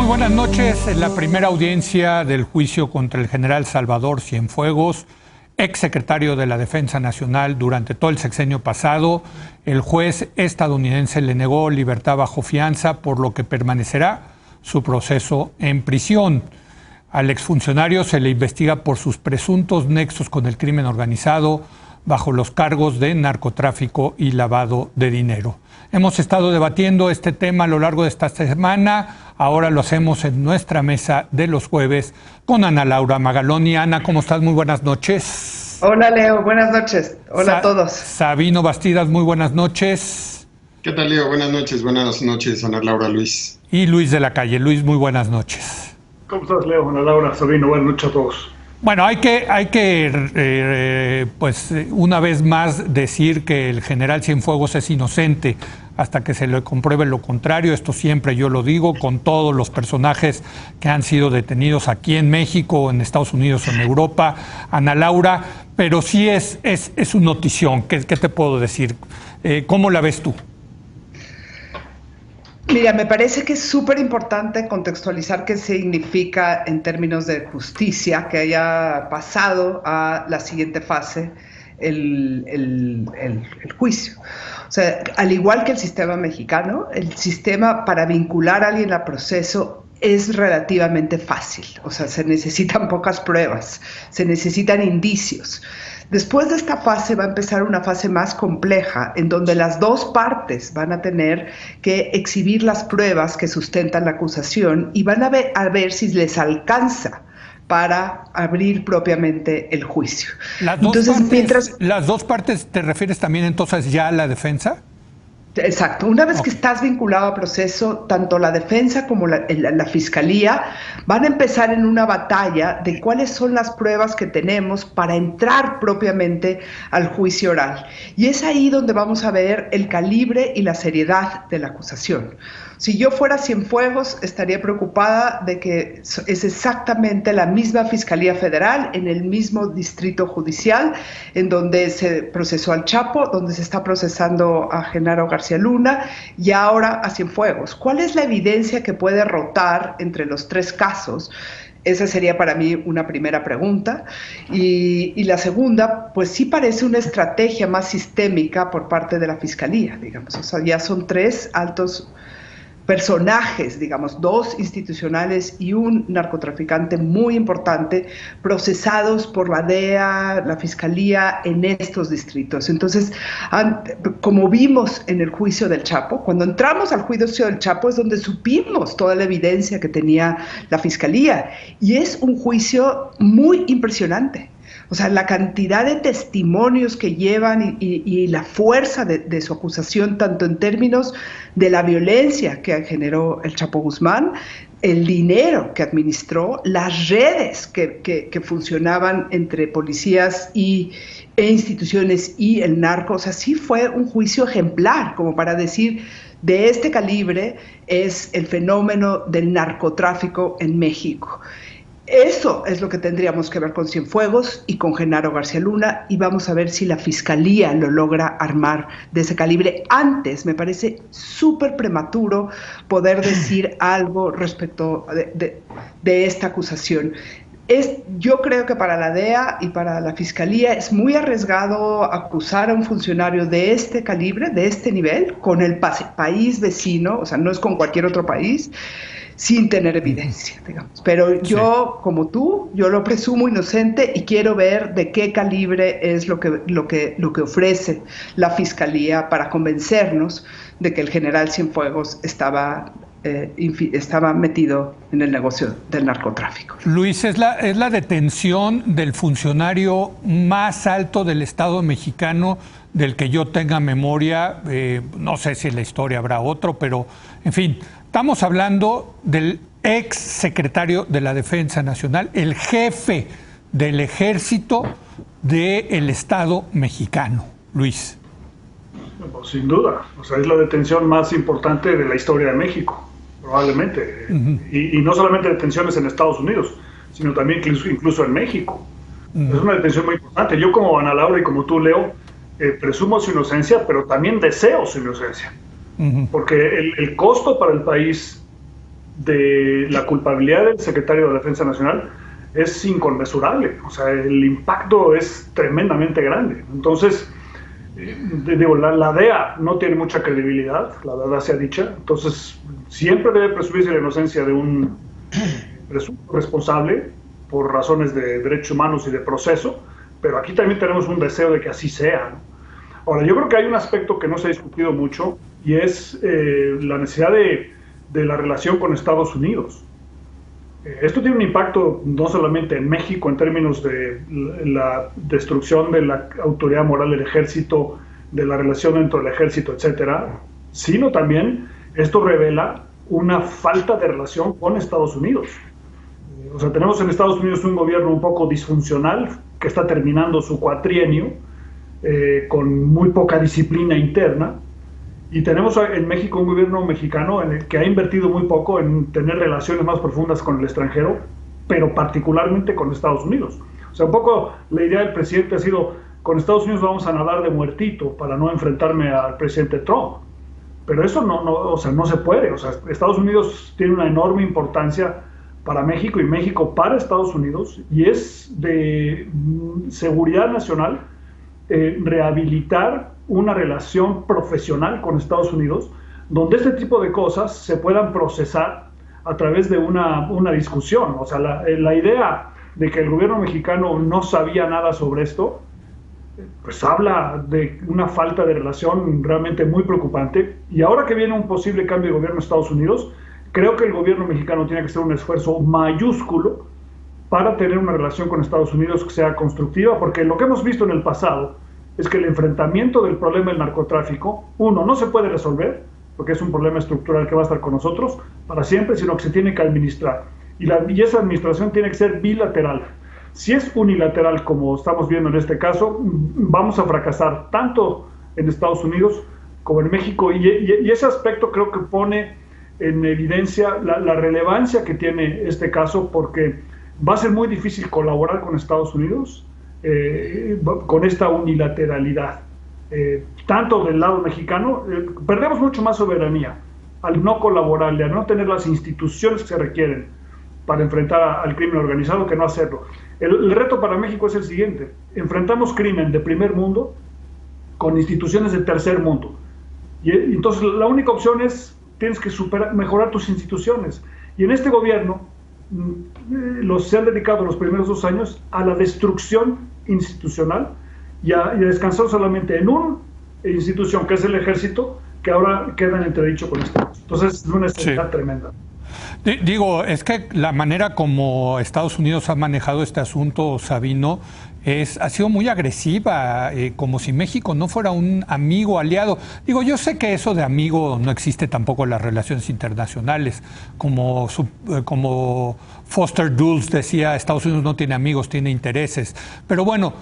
buenas noches. En la primera audiencia del juicio contra el general Salvador Cienfuegos, exsecretario de la Defensa Nacional durante todo el sexenio pasado, el juez estadounidense le negó libertad bajo fianza, por lo que permanecerá su proceso en prisión. Al exfuncionario se le investiga por sus presuntos nexos con el crimen organizado bajo los cargos de narcotráfico y lavado de dinero. Hemos estado debatiendo este tema a lo largo de esta semana. Ahora lo hacemos en nuestra mesa de los jueves con Ana Laura Magaloni. Ana, ¿cómo estás? Muy buenas noches. Hola, Leo. Buenas noches. Hola a todos. Sabino Bastidas, muy buenas noches. ¿Qué tal, Leo? Buenas noches, Ana Laura, Luis. Y Luis de la Calle. Luis, muy buenas noches. ¿Cómo estás, Leo? Ana Laura, Sabino, buenas noches a todos. Bueno, hay que una vez más decir que el general Cienfuegos es inocente hasta que se le compruebe lo contrario. Esto siempre yo lo digo con todos los personajes que han sido detenidos aquí en México, en Estados Unidos o en Europa, Ana Laura, pero sí es una notición. ¿Qué te puedo decir? ¿Cómo la ves tú? Mira, me parece que es súper importante contextualizar qué significa en términos de justicia que haya pasado a la siguiente fase el juicio. O sea, al igual que el sistema mexicano, el sistema para vincular a alguien al proceso es relativamente fácil. O sea, se necesitan pocas pruebas, se necesitan indicios. Después de esta fase va a empezar una fase más compleja, en donde las dos partes van a tener que exhibir las pruebas que sustentan la acusación y van a ver si les alcanza para abrir propiamente el juicio. ¿Las dos partes te refieres también entonces ya a la defensa? Exacto. Una vez que estás vinculado al proceso, tanto la defensa como la fiscalía van a empezar en una batalla de cuáles son las pruebas que tenemos para entrar propiamente al juicio oral. Y es ahí donde vamos a ver el calibre y la seriedad de la acusación. Si yo fuera Cienfuegos, estaría preocupada de que es exactamente la misma Fiscalía Federal, en el mismo distrito judicial, en donde se procesó al Chapo, donde se está procesando a Genaro García Luna y ahora a Cienfuegos. ¿Cuál es la evidencia que puede rotar entre los tres casos? Esa sería para mí una primera pregunta. Y la segunda, pues sí parece una estrategia más sistémica por parte de la Fiscalía, digamos. O sea, ya son tres altos personajes, digamos, dos institucionales y un narcotraficante muy importante, procesados por la DEA, la Fiscalía, en estos distritos. Entonces, como vimos en el juicio del Chapo, cuando entramos al juicio del Chapo es donde supimos toda la evidencia que tenía la Fiscalía, y es un juicio muy impresionante. O sea, la cantidad de testimonios que llevan y la fuerza de su acusación, tanto en términos de la violencia que generó el Chapo Guzmán, el dinero que administró, las redes que funcionaban entre policías e instituciones y el narco. O sea, sí fue un juicio ejemplar, como para decir, de este calibre es el fenómeno del narcotráfico en México. Eso es lo que tendríamos que ver con Cienfuegos y con Genaro García Luna, y vamos a ver si la Fiscalía lo logra armar de ese calibre. Antes me parece súper prematuro poder decir algo respecto de esta acusación. Yo creo que para la DEA y para la Fiscalía es muy arriesgado acusar a un funcionario de este calibre, de este nivel, con el país vecino, o sea, no es con cualquier otro país, sin tener evidencia, digamos. Pero yo, como tú, yo lo presumo inocente y quiero ver de qué calibre es lo que ofrece la Fiscalía para convencernos de que el general Cienfuegos estaba metido en el negocio del narcotráfico. Luis, es la detención del funcionario más alto del Estado mexicano del que yo tenga memoria. No sé si en la historia habrá otro, pero en fin, estamos hablando del ex secretario de la Defensa Nacional, el jefe del ejército del Estado mexicano. Luis. Pues sin duda, o sea, es la detención más importante de la historia de México, probablemente. Y no solamente detenciones en Estados Unidos, sino también incluso en México. Es una detención muy importante. Yo, como Ana Laura y como tú, Leo, presumo su inocencia, pero también deseo su inocencia. Porque el costo para el país de la culpabilidad del secretario de la Defensa Nacional es inconmensurable. O sea, el impacto es tremendamente grande. Entonces, digo, la DEA no tiene mucha credibilidad, la verdad sea dicha. Entonces, siempre debe presumirse la inocencia de un presunto responsable por razones de derechos humanos y de proceso, pero aquí también tenemos un deseo de que así sea, ¿no? Ahora, yo creo que hay un aspecto que no se ha discutido mucho y es la necesidad de la relación con Estados Unidos. Esto tiene un impacto no solamente en México en términos de la destrucción de la autoridad moral del ejército, de la relación dentro del ejército, etcétera, sino también esto revela una falta de relación con Estados Unidos. O sea, tenemos en Estados Unidos un gobierno un poco disfuncional que está terminando su cuatrienio con muy poca disciplina interna, y tenemos en México un gobierno mexicano en el que ha invertido muy poco en tener relaciones más profundas con el extranjero, pero particularmente con Estados Unidos. O sea, un poco la idea del presidente ha sido, con Estados Unidos vamos a nadar de muertito para no enfrentarme al presidente Trump. Pero eso o sea, no se puede. O sea, Estados Unidos tiene una enorme importancia para México y México para Estados Unidos, y es de seguridad nacional rehabilitar una relación profesional con Estados Unidos, donde este tipo de cosas se puedan procesar a través de una discusión. O sea, la idea de que el gobierno mexicano no sabía nada sobre esto, pues habla de una falta de relación realmente muy preocupante. Y ahora que viene un posible cambio de gobierno en Estados Unidos, creo que el gobierno mexicano tiene que hacer un esfuerzo mayúsculo para tener una relación con Estados Unidos que sea constructiva, porque lo que hemos visto en el pasado es que el enfrentamiento del problema del narcotráfico, no se puede resolver, porque es un problema estructural que va a estar con nosotros para siempre, sino que se tiene que administrar. Y esa administración tiene que ser bilateral. Si es unilateral, como estamos viendo en este caso, vamos a fracasar tanto en Estados Unidos como en México, y ese aspecto creo que pone en evidencia la relevancia que tiene este caso, porque va a ser muy difícil colaborar con Estados Unidos con esta unilateralidad. Tanto del lado mexicano, perdemos mucho más soberanía al no colaborarle, al no tener las instituciones que se requieren para enfrentar al crimen organizado, que no hacerlo. El reto para México es el siguiente: enfrentamos crimen de primer mundo con instituciones de tercer mundo, y entonces la única opción es, tienes que mejorar tus instituciones, y en este gobierno se han dedicado los primeros 2 años a la destrucción institucional y a descansar solamente en una institución, que es el ejército, que ahora queda en entredicho con esto. Entonces es una necesidad tremenda. Digo, es que la manera como Estados Unidos ha manejado este asunto, Sabino, ha sido muy agresiva, como si México no fuera un amigo aliado. Digo, yo sé que eso de amigo no existe tampoco en las relaciones internacionales. Como Foster Dulles decía, Estados Unidos no tiene amigos, tiene intereses. Pero bueno,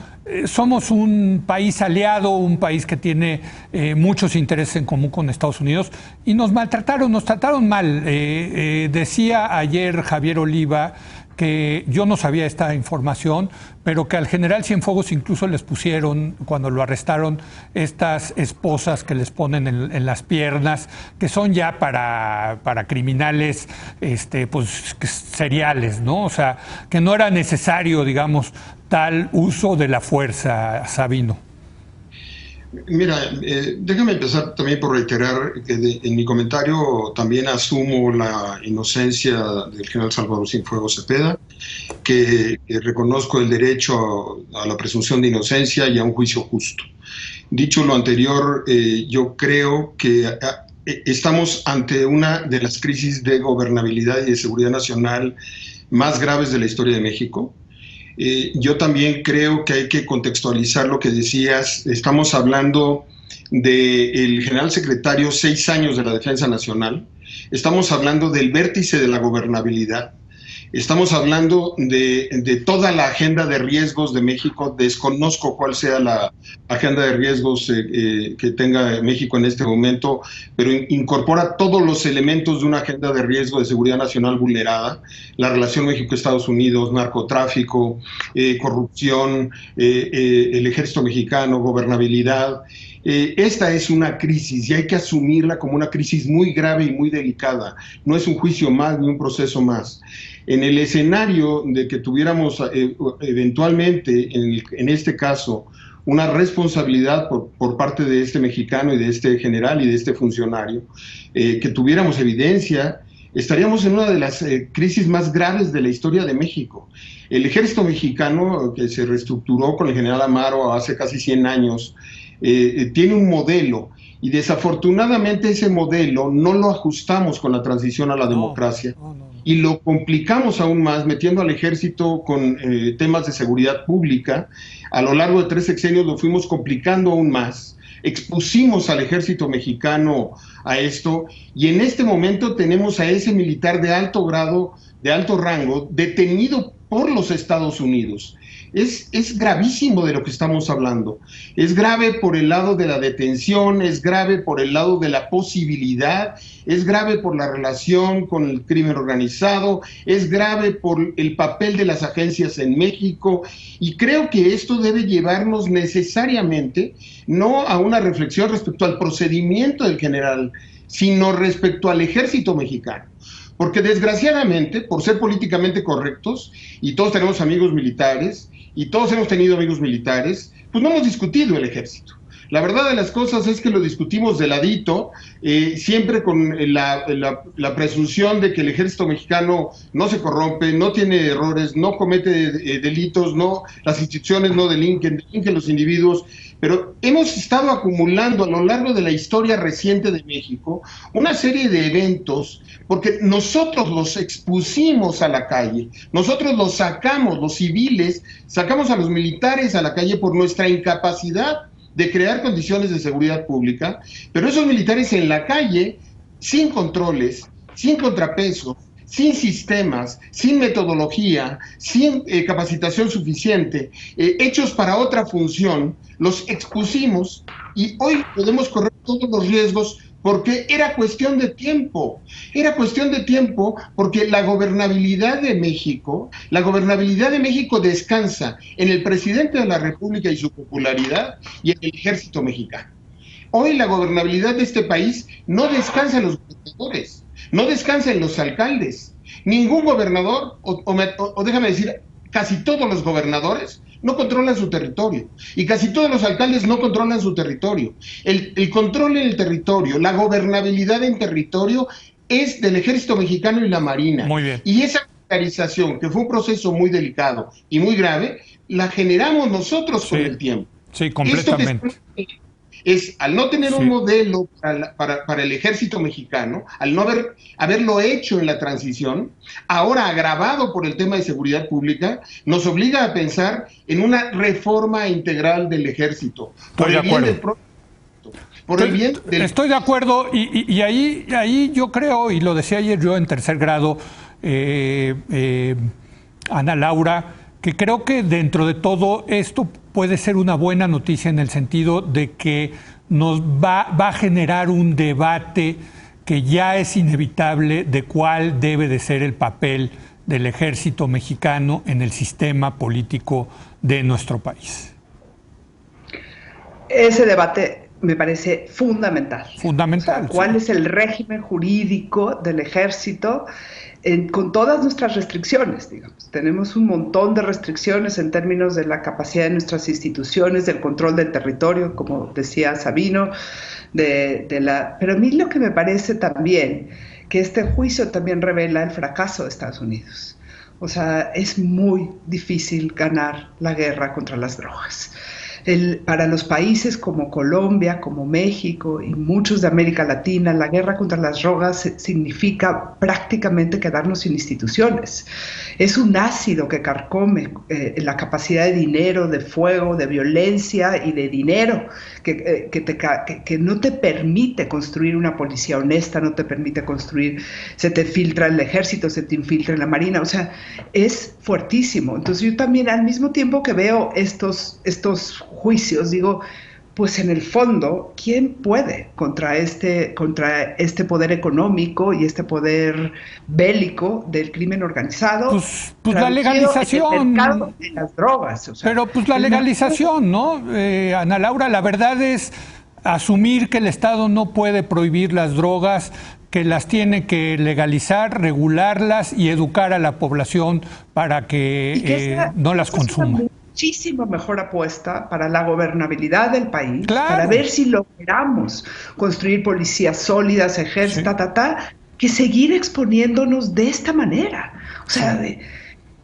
somos un país aliado, un país que tiene muchos intereses en común con Estados Unidos, y nos trataron mal. Decía ayer Javier Oliva que yo no sabía esta información, pero que al general Cienfuegos incluso les pusieron, cuando lo arrestaron, estas esposas que les ponen en las piernas, que son ya para criminales pues seriales, ¿no? O sea, que no era necesario, digamos, tal uso de la fuerza, Sabino. Mira, déjame empezar también por reiterar que en mi comentario también asumo la inocencia del general Salvador Cienfuegos Cepeda, que reconozco el derecho a la presunción de inocencia y a un juicio justo. Dicho lo anterior, yo creo que estamos ante una de las crisis de gobernabilidad y de seguridad nacional más graves de la historia de México. Yo también creo que hay que contextualizar lo que decías. Estamos hablando del general secretario, 6 años de la Defensa Nacional. Estamos hablando del vértice de la gobernabilidad. Estamos hablando de toda la agenda de riesgos de México. Desconozco cuál sea la agenda de riesgos que tenga México en este momento, pero incorpora todos los elementos de una agenda de riesgo de seguridad nacional vulnerada: la relación México-Estados Unidos, narcotráfico, corrupción, el ejército mexicano, gobernabilidad. Esta es una crisis y hay que asumirla como una crisis muy grave y muy delicada. No es un juicio más ni un proceso más. En el escenario de que tuviéramos eventualmente, en este caso, una responsabilidad por parte de este mexicano y de este general y de este funcionario, que tuviéramos evidencia, estaríamos en una de las crisis más graves de la historia de México. El ejército mexicano, que se reestructuró con el general Amaro hace casi 100 años, tiene un modelo, y desafortunadamente ese modelo no lo ajustamos con la transición a la democracia. Y lo complicamos aún más metiendo al ejército con temas de seguridad pública. A lo largo de 3 sexenios lo fuimos complicando aún más. Expusimos al ejército mexicano a esto, y en este momento tenemos a ese militar de alto grado, de alto rango, detenido por los Estados Unidos. Es gravísimo de lo que estamos hablando. Es grave por el lado de la detención, es grave por el lado de la posibilidad, es grave por la relación con el crimen organizado, es grave por el papel de las agencias en México, y creo que esto debe llevarnos necesariamente no a una reflexión respecto al procedimiento del general, sino respecto al ejército mexicano. Porque desgraciadamente, por ser políticamente correctos, y todos tenemos amigos militares, y todos hemos tenido amigos militares, pues no hemos discutido el ejército. La verdad de las cosas es que lo discutimos de ladito, siempre con la presunción de que el ejército mexicano no se corrompe, no tiene errores, no comete delitos, las instituciones no delinquen los individuos, pero hemos estado acumulando a lo largo de la historia reciente de México una serie de eventos, porque nosotros los expusimos a la calle, nosotros los sacamos, los civiles, sacamos a los militares a la calle por nuestra incapacidad de crear condiciones de seguridad pública, pero esos militares en la calle, sin controles, sin contrapesos, sin sistemas, sin metodología, sin capacitación suficiente, hechos para otra función, los expusimos, y hoy podemos correr todos los riesgos porque era cuestión de tiempo porque la gobernabilidad de México descansa en el presidente de la República y su popularidad y en el ejército mexicano. Hoy la gobernabilidad de este país no descansa en los gobernadores, no descansa en los alcaldes. Ningún gobernador, o déjame decir, casi todos los gobernadores no controlan su territorio, y casi todos los alcaldes no controlan su territorio. El control en el territorio, la gobernabilidad en territorio es del ejército mexicano y la Marina. Muy bien. Y esa militarización, que fue un proceso muy delicado y muy grave, la generamos nosotros con el tiempo. Sí, completamente. Al no tener un modelo para el ejército mexicano, al no haberlo hecho en la transición, ahora agravado por el tema de seguridad pública, nos obliga a pensar en una reforma integral del ejército. Estoy de acuerdo, y ahí yo creo, y lo decía ayer yo en tercer grado, Ana Laura, que creo que dentro de todo esto puede ser una buena noticia en el sentido de que nos va a generar un debate que ya es inevitable de cuál debe de ser el papel del ejército mexicano en el sistema político de nuestro país. Ese debate me parece fundamental. Fundamental. O sea, ¿cuál es el régimen jurídico del ejército? Con todas nuestras restricciones, digamos. Tenemos un montón de restricciones en términos de la capacidad de nuestras instituciones, del control del territorio, como decía Sabino, pero a mí lo que me parece también, que este juicio también revela el fracaso de Estados Unidos. O sea, es muy difícil ganar la guerra contra las drogas. Para los países como Colombia, como México y muchos de América Latina, la guerra contra las drogas significa prácticamente quedarnos sin instituciones. Es un ácido que carcome la capacidad de dinero, de fuego, de violencia y de dinero, que no te permite construir una policía honesta, no te permite construir, se te filtra el ejército, se te infiltra en la marina, o sea, es fuertísimo. Entonces yo también, al mismo tiempo que veo estos juicios, digo, pues en el fondo, ¿quién puede contra este poder económico y este poder bélico del crimen organizado? Pues la legalización. El mercado de las drogas. O sea, pero pues la legalización, ¿no? Ana Laura, la verdad es, asumir que el Estado no puede prohibir las drogas, que las tiene que legalizar, regularlas y educar a la población para que no las consuma. Muchísimo mejor apuesta para la gobernabilidad del país, para ver si logramos construir policías sólidas, ejército, que seguir exponiéndonos de esta manera. O sea,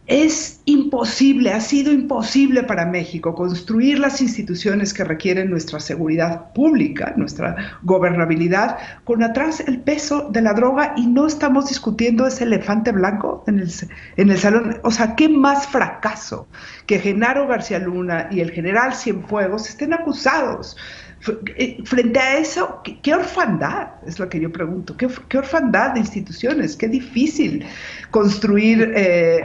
es imposible, ha sido imposible para México construir las instituciones que requieren nuestra seguridad pública, nuestra gobernabilidad, con atrás el peso de la droga, y no estamos discutiendo ese elefante blanco en el salón. O sea, ¿qué más fracaso que Genaro García Luna y el general Cienfuegos estén acusados? Frente a eso, ¿qué orfandad? Es lo que yo pregunto. ¿Qué orfandad de instituciones? Qué difícil construir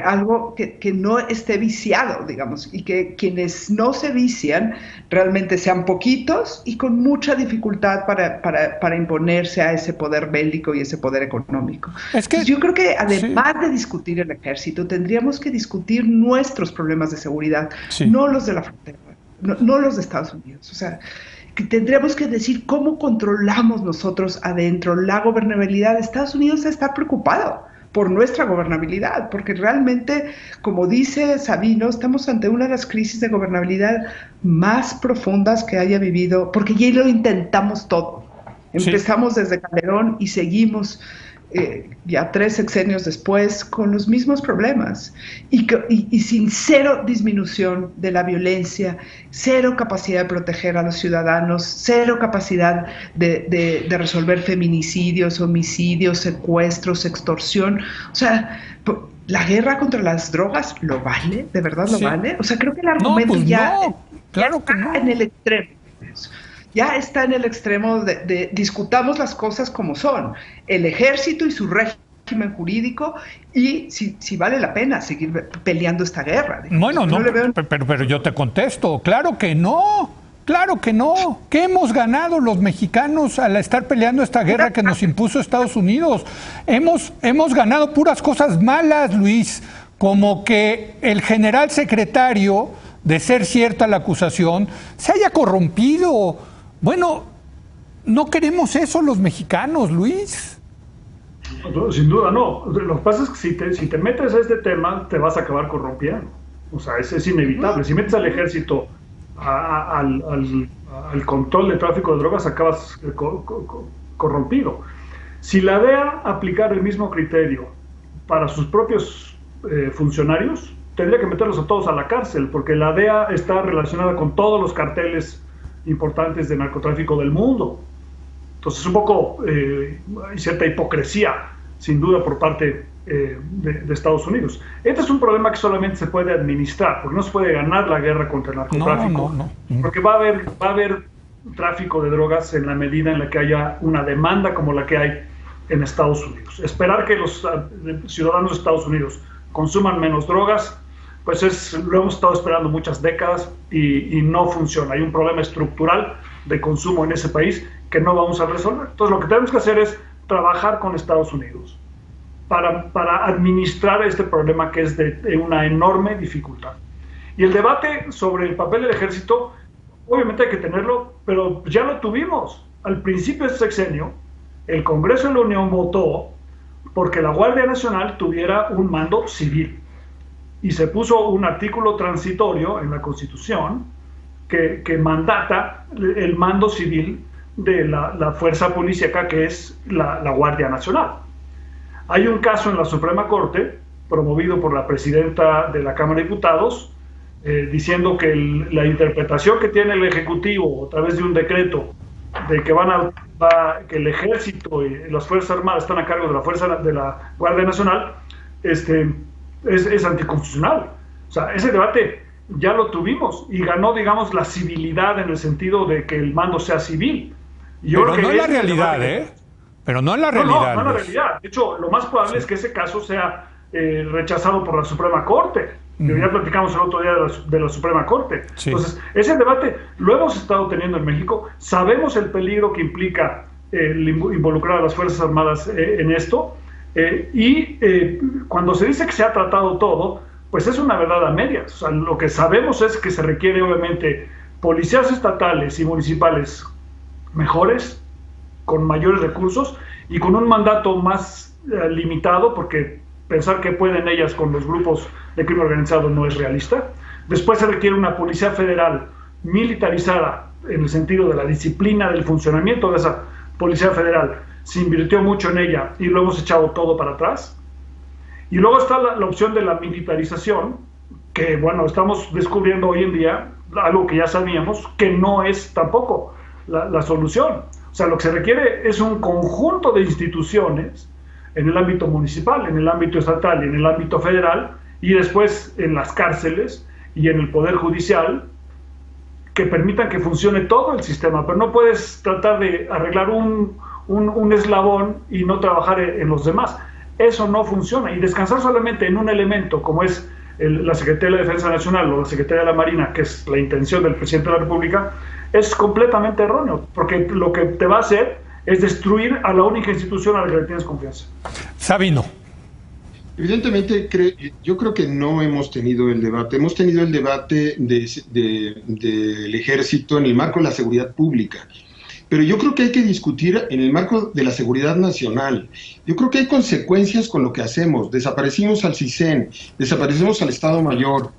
algo que no esté viciado, digamos, y que quienes no se vician realmente sean poquitos y con mucha dificultad para imponerse a ese poder bélico y ese poder económico. Yo creo que además de discutir el ejército, tendríamos que discutir nuestros problemas de seguridad, no los de la frontera, no los de Estados Unidos. O sea, que tendríamos que decir cómo controlamos nosotros adentro la gobernabilidad. Estados Unidos está preocupado por nuestra gobernabilidad, porque realmente, como dice Sabino, estamos ante una de las crisis de gobernabilidad más profundas que haya vivido, porque ya lo intentamos todo. Empezamos desde Calderón y seguimos ya 3 sexenios después con los mismos problemas y sin cero disminución de la violencia, cero capacidad de proteger a los ciudadanos, cero capacidad de resolver feminicidios, homicidios, secuestros, extorsión. O sea, ¿la guerra contra las drogas lo vale? ¿De verdad lo vale? O sea, creo que el argumento claro que no. En el extremo. Ya está en el extremo de discutamos las cosas como son, el ejército y su régimen jurídico, y si vale la pena seguir peleando esta guerra. Bueno, pero yo te contesto, claro que no. ¿Qué hemos ganado los mexicanos al estar peleando esta guerra que nos impuso Estados Unidos? Hemos ganado puras cosas malas, Luis, como que el general secretario, de ser cierta la acusación, se haya corrompido. Bueno, no queremos eso los mexicanos, Luis. Sin duda no. Lo que pasa es que si te metes a este tema, te vas a acabar corrompiendo. O sea, es inevitable. Si metes al ejército al control del tráfico de drogas, acabas corrompido. Si la DEA aplicara el mismo criterio para sus propios funcionarios, tendría que meterlos a todos a la cárcel, porque la DEA está relacionada con todos los carteles importantes de narcotráfico del mundo. Entonces, un poco hay cierta hipocresía, sin duda, por parte de Estados Unidos. Este es un problema que solamente se puede administrar, porque no se puede ganar la guerra contra el narcotráfico, porque va a haber tráfico de drogas en la medida en la que haya una demanda como la que hay en Estados Unidos. Esperar que los ciudadanos de Estados Unidos consuman menos drogas, pues lo hemos estado esperando muchas décadas y no funciona. Hay un problema estructural de consumo en ese país que no vamos a resolver. Entonces, lo que tenemos que hacer es trabajar con Estados Unidos para administrar este problema, que es de una enorme dificultad. Y el debate sobre el papel del ejército, obviamente hay que tenerlo, pero ya lo tuvimos. Al principio de este sexenio, el Congreso de la Unión votó porque la Guardia Nacional tuviera un mando civil. Y se puso un artículo transitorio en la Constitución que mandata el mando civil de la fuerza policíaca, que es la Guardia Nacional. Hay un caso en la Suprema Corte, promovido por la presidenta de la Cámara de Diputados, diciendo que la interpretación que tiene el Ejecutivo a través de un decreto de que que el Ejército y las Fuerzas Armadas están a cargo de la Guardia Nacional, es anticonstitucional. O sea, ese debate ya lo tuvimos y ganó, digamos, la civilidad, en el sentido de que el mando sea civil. Pero no es la realidad, Pero no es la realidad. No es la realidad. De hecho, lo más probable es que ese caso sea rechazado por la Suprema Corte. Ya platicamos el otro día de la Suprema Corte. Sí. Entonces, ese debate lo hemos estado teniendo en México. Sabemos el peligro que implica involucrar a las Fuerzas Armadas en esto. Cuando se dice que se ha tratado todo, pues es una verdad a medias. O sea, lo que sabemos es que se requiere, obviamente, policías estatales y municipales mejores, con mayores recursos y con un mandato más limitado, porque pensar que pueden ellas con los grupos de crimen organizado no es realista. Después se requiere una policía federal militarizada en el sentido de la disciplina del funcionamiento de esa policía federal. Se invirtió mucho en ella y lo hemos echado todo para atrás. Y luego está la opción de la militarización, que bueno, estamos descubriendo hoy en día algo que ya sabíamos, que no es tampoco la solución. O sea, lo que se requiere es un conjunto de instituciones en el ámbito municipal, en el ámbito estatal y en el ámbito federal, y después en las cárceles y en el Poder Judicial, que permitan que funcione todo el sistema. Pero no puedes tratar de arreglar un eslabón y no trabajar en los demás. Eso no funciona. Y descansar solamente en un elemento como es la Secretaría de la Defensa Nacional o la Secretaría de la Marina, que es la intención del presidente de la República, es completamente erróneo, porque lo que te va a hacer es destruir a la única institución a la que le tienes confianza. Sabino. Evidentemente, yo creo que no hemos tenido el debate. Hemos tenido el debate del ejército en el marco de la seguridad pública. Pero yo creo que hay que discutir en el marco de la seguridad nacional. Yo creo que hay consecuencias con lo que hacemos. Desaparecimos al CISEN, desaparecemos al Estado Mayor.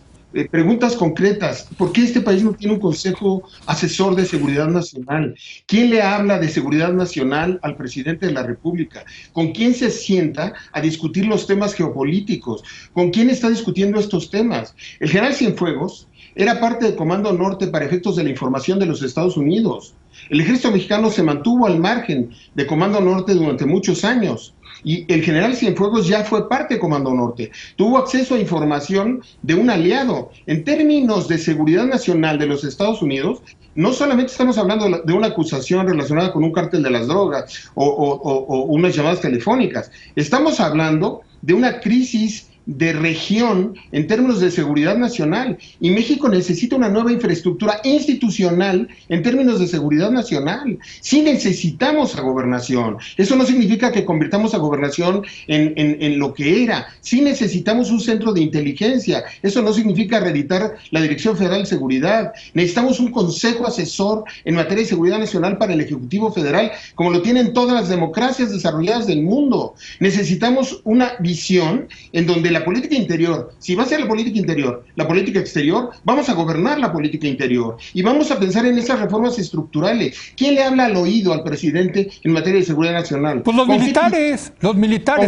Preguntas concretas. ¿Por qué este país no tiene un Consejo Asesor de Seguridad Nacional? ¿Quién le habla de seguridad nacional al presidente de la República? ¿Con quién se sienta a discutir los temas geopolíticos? ¿Con quién está discutiendo estos temas? El general Cienfuegos era parte del Comando Norte para efectos de la información de los Estados Unidos. El ejército mexicano se mantuvo al margen de Comando Norte durante muchos años. Y el general Cienfuegos ya fue parte de Comando Norte. Tuvo acceso a información de un aliado. En términos de seguridad nacional de los Estados Unidos, no solamente estamos hablando de una acusación relacionada con un cártel de las drogas o unas llamadas telefónicas. Estamos hablando de una crisis de región en términos de seguridad nacional, y México necesita una nueva infraestructura institucional en términos de seguridad nacional. Sí necesitamos a Gobernación, eso no significa que convirtamos a Gobernación en lo que era. Sí necesitamos un centro de inteligencia, eso no significa reeditar la Dirección Federal de Seguridad. Necesitamos un consejo asesor en materia de seguridad nacional para el Ejecutivo Federal, como lo tienen todas las democracias desarrolladas del mundo. Necesitamos una visión en donde la política interior, si va a ser la política interior, la política exterior, vamos a gobernar la política interior y vamos a pensar en esas reformas estructurales. ¿Quién le habla al oído al presidente en materia de seguridad nacional? Pues los militares,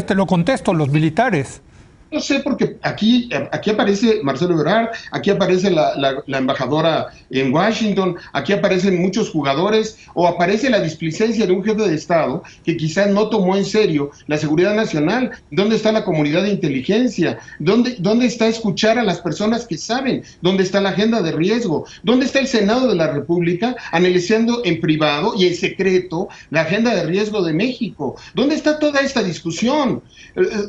te lo contesto, los militares. No sé, porque aquí aparece Marcelo Ebrard, aquí aparece la embajadora en Washington, aquí aparecen muchos jugadores, o aparece la displicencia de un jefe de Estado que quizás no tomó en serio la seguridad nacional. ¿Dónde está la comunidad de inteligencia? ¿Dónde está escuchar a las personas que saben? ¿Dónde está la agenda de riesgo? ¿Dónde está el Senado de la República analizando en privado y en secreto la agenda de riesgo de México? ¿Dónde está toda esta discusión?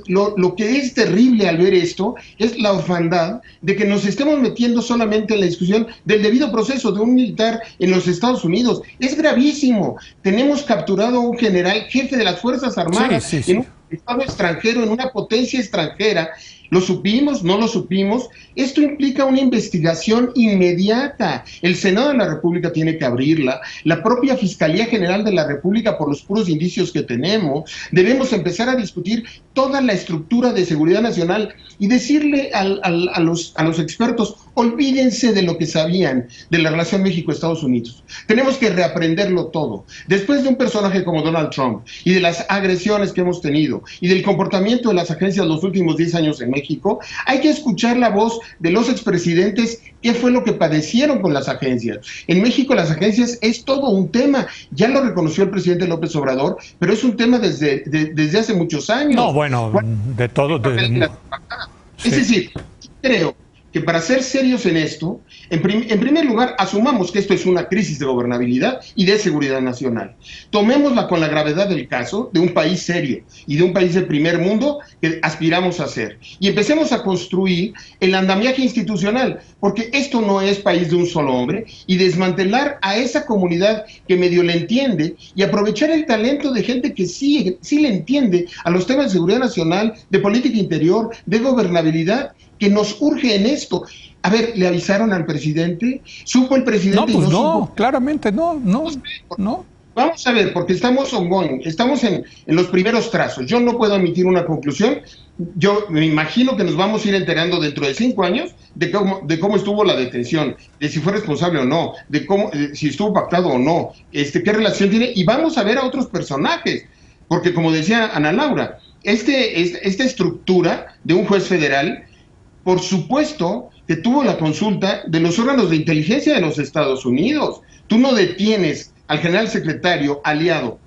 Lo que es terrible al ver esto es la orfandad de que nos estemos metiendo solamente en la discusión del debido proceso de un militar en los Estados Unidos. Es gravísimo. Tenemos capturado a un general jefe de las Fuerzas Armadas en un estado extranjero, en una potencia extranjera. ¿Lo supimos? ¿No lo supimos? Esto implica una investigación inmediata. El Senado de la República tiene que abrirla. La propia Fiscalía General de la República, por los puros indicios que tenemos, debemos empezar a discutir toda la estructura de seguridad nacional y decirle a los expertos, olvídense de lo que sabían de la relación México-Estados Unidos. Tenemos que reaprenderlo todo. Después de un personaje como Donald Trump y de las agresiones que hemos tenido y del comportamiento de las agencias los últimos 10 años en México, hay que escuchar la voz de los expresidentes, qué fue lo que padecieron con las agencias. En México las agencias es todo un tema, ya lo reconoció el presidente López Obrador, pero es un tema desde hace muchos años. No, bueno, de todo. Es decir, creo que para ser serios en esto, en primer lugar, asumamos que esto es una crisis de gobernabilidad y de seguridad nacional. Tomémosla con la gravedad del caso de un país serio y de un país del primer mundo que aspiramos a ser. Y empecemos a construir el andamiaje institucional, porque esto no es país de un solo hombre, y desmantelar a esa comunidad que medio le entiende y aprovechar el talento de gente que sí le entiende a los temas de seguridad nacional, de política interior, de gobernabilidad, que nos urge en esto. A ver, ¿le avisaron al presidente? ¿Supo el presidente? No, pues no, claramente no. Vamos a ver, porque estamos ongoing, estamos en los primeros trazos. Yo no puedo emitir una conclusión. Yo me imagino que nos vamos a ir enterando dentro de 5 años de cómo estuvo la detención, de si fue responsable o no, si estuvo pactado o no, qué relación tiene, y vamos a ver a otros personajes. Porque como decía Ana Laura, esta estructura de un juez federal, por supuesto que tuvo la consulta de los órganos de inteligencia de los Estados Unidos. Tú no detienes al general secretario aliado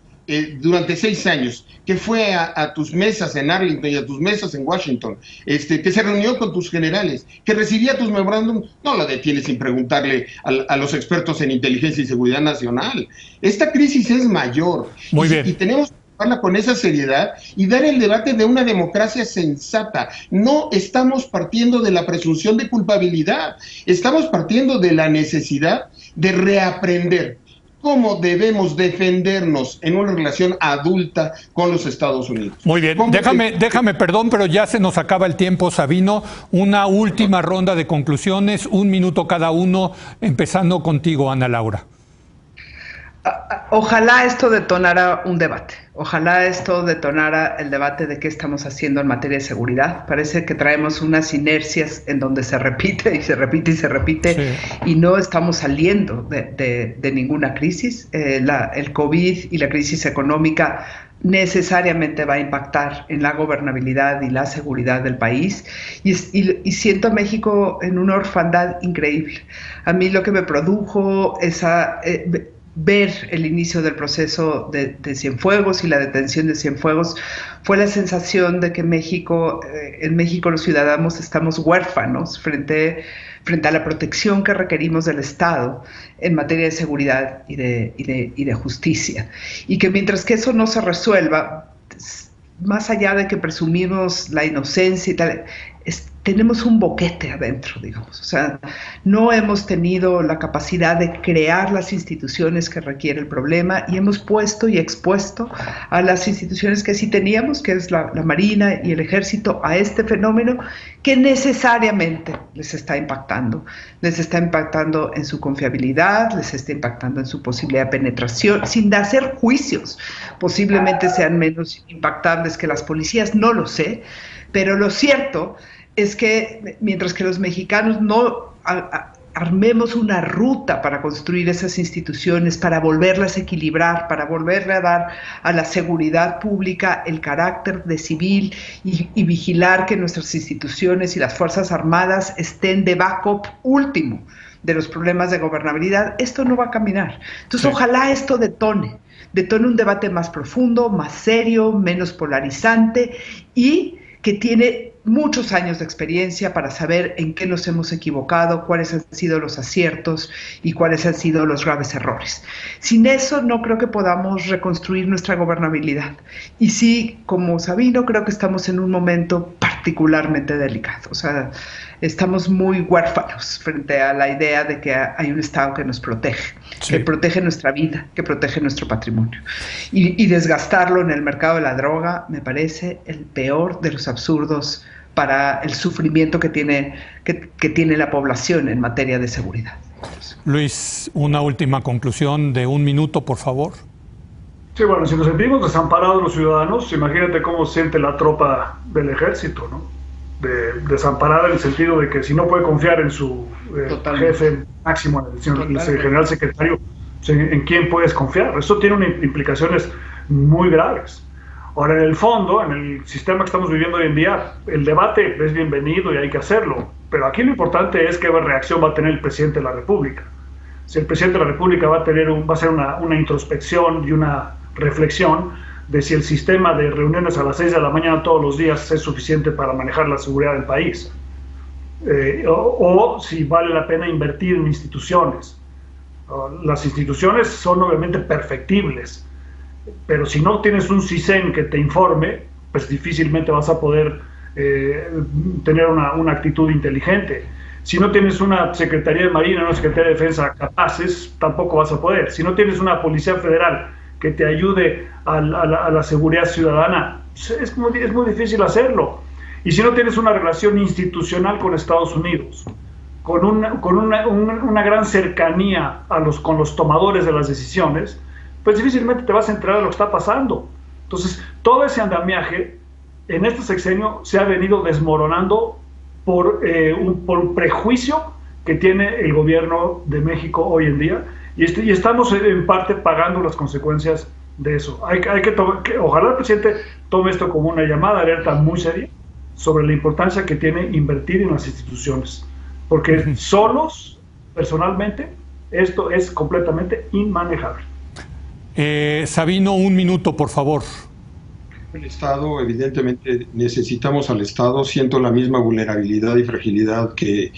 durante 6 años, que fue a tus mesas en Arlington y a tus mesas en Washington, que se reunió con tus generales, que recibía tus memorándum, no lo detienes sin preguntarle a los expertos en inteligencia y seguridad nacional. Esta crisis es mayor. Muy bien. Y tenemos que tomarla con esa seriedad y dar el debate de una democracia sensata. No estamos partiendo de la presunción de culpabilidad, estamos partiendo de la necesidad de reaprender cómo debemos defendernos en una relación adulta con los Estados Unidos. Muy bien, déjame, perdón, pero ya se nos acaba el tiempo, Sabino. Una última ronda de conclusiones, 1 minuto cada uno, empezando contigo, Ana Laura. Ojalá esto detonara un debate, ojalá esto detonara el debate de qué estamos haciendo en materia de seguridad. Parece que traemos unas inercias en donde se repite y se repite y se repite, sí, y no estamos saliendo de ninguna crisis. El COVID y la crisis económica necesariamente va a impactar en la gobernabilidad y la seguridad del país, y siento a México en una orfandad increíble. A mí lo que me produjo ver el inicio del proceso de Cienfuegos y la detención de Cienfuegos fue la sensación de que en México los ciudadanos estamos huérfanos frente a la protección que requerimos del Estado en materia de seguridad y de justicia. Y que mientras que eso no se resuelva, más allá de que presumimos la inocencia y tal, tenemos un boquete adentro, digamos. O sea, no hemos tenido la capacidad de crear las instituciones que requiere el problema, y hemos puesto y expuesto a las instituciones que sí teníamos, que es la Marina y el Ejército, a este fenómeno que necesariamente les está impactando en su confiabilidad, les está impactando en su posibilidad de penetración, sin hacer juicios. Posiblemente sean menos impactables que las policías, no lo sé, pero lo cierto es que mientras que los mexicanos no armemos una ruta para construir esas instituciones, para volverlas a equilibrar, para volverle a dar a la seguridad pública el carácter de civil y vigilar que nuestras instituciones y las Fuerzas Armadas estén de backup último de los problemas de gobernabilidad, esto no va a caminar. Entonces, sí, ojalá esto detone un debate más profundo, más serio, menos polarizante, y que tiene muchos años de experiencia para saber en qué nos hemos equivocado, cuáles han sido los aciertos y cuáles han sido los graves errores. Sin eso no creo que podamos reconstruir nuestra gobernabilidad. Y sí, como Sabino, creo que estamos en un momento particularmente delicado. O sea, estamos muy huérfanos frente a la idea de que hay un Estado que nos protege, sí, que protege nuestra vida, que protege nuestro patrimonio. Y desgastarlo en el mercado de la droga me parece el peor de los absurdos para el sufrimiento que tiene la población en materia de seguridad. Luis, una última conclusión de 1 minuto, por favor. Sí, bueno, si nos sentimos desamparados los ciudadanos, imagínate cómo siente la tropa del ejército, ¿no? Desamparada en el sentido de que si no puede confiar en su jefe máximo, el general secretario, ¿en quién puedes confiar? Eso tiene implicaciones muy graves. Ahora, en el fondo, en el sistema que estamos viviendo hoy en día, el debate es bienvenido y hay que hacerlo, pero aquí lo importante es qué reacción va a tener el presidente de la República. Si el presidente de la República va a hacer una introspección y una reflexión de si el sistema de reuniones a las 6 de la mañana todos los días es suficiente para manejar la seguridad del país, o si vale la pena invertir en instituciones. Las instituciones son obviamente perfectibles, pero si no tienes un CISEN que te informe, pues difícilmente vas a poder tener una actitud inteligente. Si no tienes una Secretaría de Marina, una Secretaría de Defensa capaces, tampoco vas a poder. Si no tienes una Policía Federal que te ayude a la seguridad ciudadana, es muy difícil hacerlo. Y si no tienes una relación institucional con Estados Unidos, con una gran cercanía con los tomadores de las decisiones, pues difícilmente te vas a enterar de lo que está pasando. Entonces, todo ese andamiaje en este sexenio se ha venido desmoronando por un prejuicio que tiene el gobierno de México hoy en día, y estamos en parte pagando las consecuencias de eso. Ojalá el presidente tome esto como una llamada de alerta muy seria sobre la importancia que tiene invertir en las instituciones, porque solos, personalmente, esto es completamente inmanejable. Sabino, un minuto, por favor. El Estado, evidentemente necesitamos al Estado. Siento la misma vulnerabilidad y fragilidad que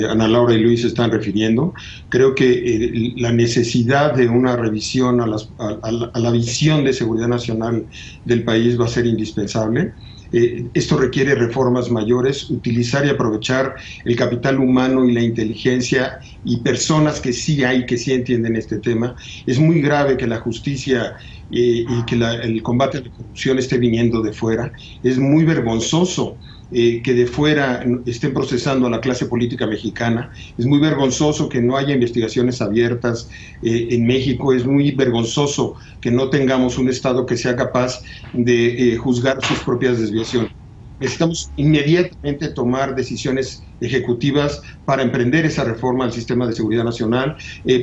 Ana Laura y Luis están refiriendo. Creo que la necesidad de una revisión a la visión de seguridad nacional del país va a ser indispensable. Esto requiere reformas mayores, utilizar y aprovechar el capital humano y la inteligencia y personas que sí hay, que sí entienden este tema. Es muy grave que la justicia y que el combate a la corrupción esté viniendo de fuera. Es muy vergonzoso que de fuera estén procesando a la clase política mexicana. Es muy vergonzoso que no haya investigaciones abiertas en México. Es muy vergonzoso que no tengamos un Estado que sea capaz de juzgar sus propias desviaciones. Necesitamos inmediatamente tomar decisiones ejecutivas para emprender esa reforma al sistema de seguridad nacional,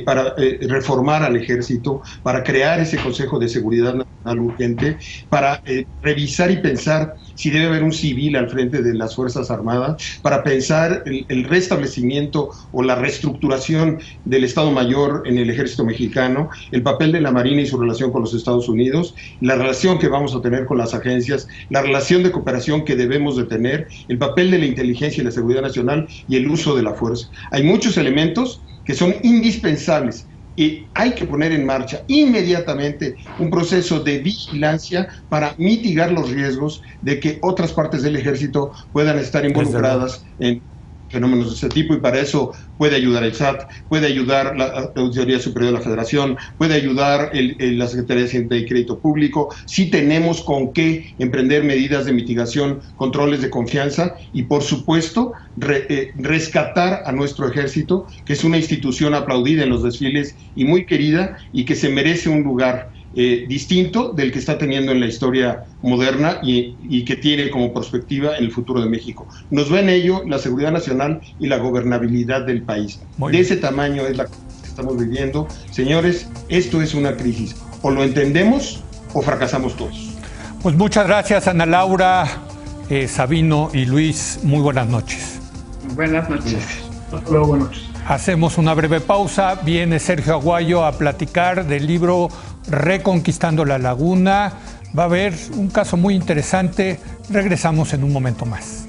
para reformar al ejército, para crear ese Consejo de Seguridad Nacional urgente, para revisar y pensar si debe haber un civil al frente de las Fuerzas Armadas, para pensar el restablecimiento o la reestructuración del Estado Mayor en el Ejército Mexicano, el papel de la Marina y su relación con los Estados Unidos, la relación que vamos a tener con las agencias, la relación de cooperación que debemos de tener, el papel de la inteligencia y la seguridad nacional y el uso de la fuerza. Hay muchos elementos que son indispensables y hay que poner en marcha inmediatamente un proceso de vigilancia para mitigar los riesgos de que otras partes del ejército puedan estar involucradas en fenómenos de ese tipo, y para eso puede ayudar el SAT, puede ayudar la Auditoría Superior de la Federación, puede ayudar la Secretaría de Hacienda y Crédito Público. Sí tenemos con qué emprender medidas de mitigación, controles de confianza y, por supuesto, rescatar a nuestro ejército, que es una institución aplaudida en los desfiles y muy querida, y que se merece un lugar distinto del que está teniendo en la historia moderna y que tiene como perspectiva el futuro de México. Nos va en ello la seguridad nacional y la gobernabilidad del país. De ese tamaño es la que estamos viviendo. Señores, esto es una crisis. O lo entendemos o fracasamos todos. Pues muchas gracias, Ana Laura, Sabino y Luis. Muy buenas noches. Buenas noches. Hasta luego, buenas noches. Hacemos una breve pausa. Viene Sergio Aguayo a platicar del libro Reconquistando la Laguna. Va a haber un caso muy interesante. Regresamos en un momento más.